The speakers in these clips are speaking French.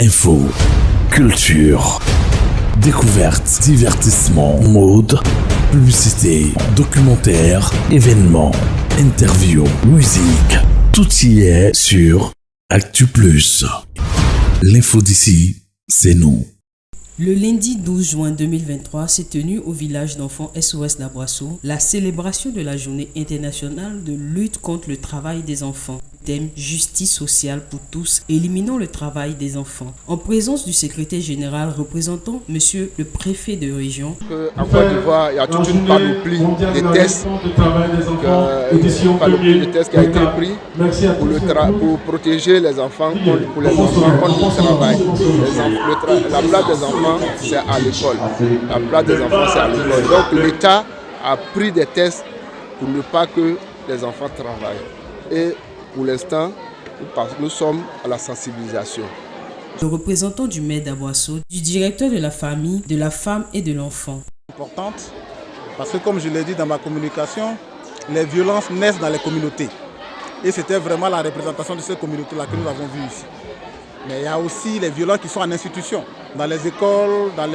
Info, culture, découverte, divertissement, mode, publicité, documentaire, événements, interviews, musique. Tout y est sur Actu Plus. L'info d'ici, c'est nous. Le lundi 12 juin 2023 s'est tenue au village d'enfants SOS d'Aboisseau la célébration de la journée internationale de lutte contre le travail des enfants. Thème justice sociale pour tous, éliminant le travail des enfants. En présence du secrétaire général représentant monsieur le préfet de région. En Côte d'Ivoire, il y a toute une panoplie de tests, qui a été pris pour protéger les enfants contre le travail. La place des enfants, c'est à l'école. La place des enfants, c'est à l'école. Donc l'État a pris des tests pour ne pas que les enfants travaillent. Et pour l'instant, nous sommes à la sensibilisation. Le représentant du maire d'Aboisseau, du directeur de la famille, de la femme et de l'enfant. Importante parce que comme je l'ai dit dans ma communication, les violences naissent dans les communautés. Et c'était vraiment la représentation de ces communautés-là que nous avons vues ici. Mais il y a aussi les violences qui sont en institution. Dans les écoles, dans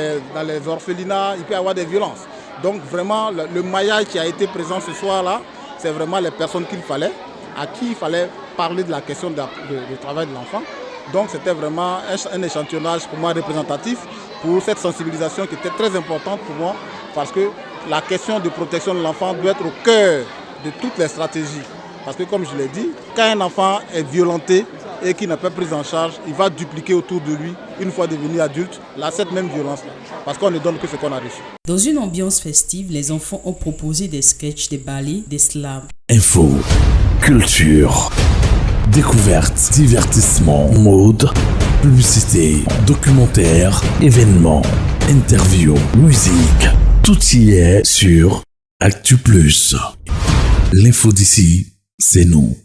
les orphelinats, il peut y avoir des violences. Donc vraiment, le maillage qui a été présent ce soir-là, c'est vraiment les personnes qu'il fallait, à qui il fallait parler de la question du travail de l'enfant. Donc c'était vraiment un échantillonnage pour moi représentatif pour cette sensibilisation qui était très importante pour moi parce que la question de protection de l'enfant doit être au cœur de toutes les stratégies. Parce que comme je l'ai dit, quand un enfant est violenté et qu'il n'a pas pris en charge, il va dupliquer autour de lui, une fois devenu adulte, cette même violence-là. Parce qu'on ne donne que ce qu'on a reçu. Dans une ambiance festive, les enfants ont proposé des sketchs, des ballets, des slams. Info, culture, découverte, divertissement, mode, publicité, documentaire, événements, interviews, musique. Tout y est sur Actu Plus. L'info d'ici, c'est nous.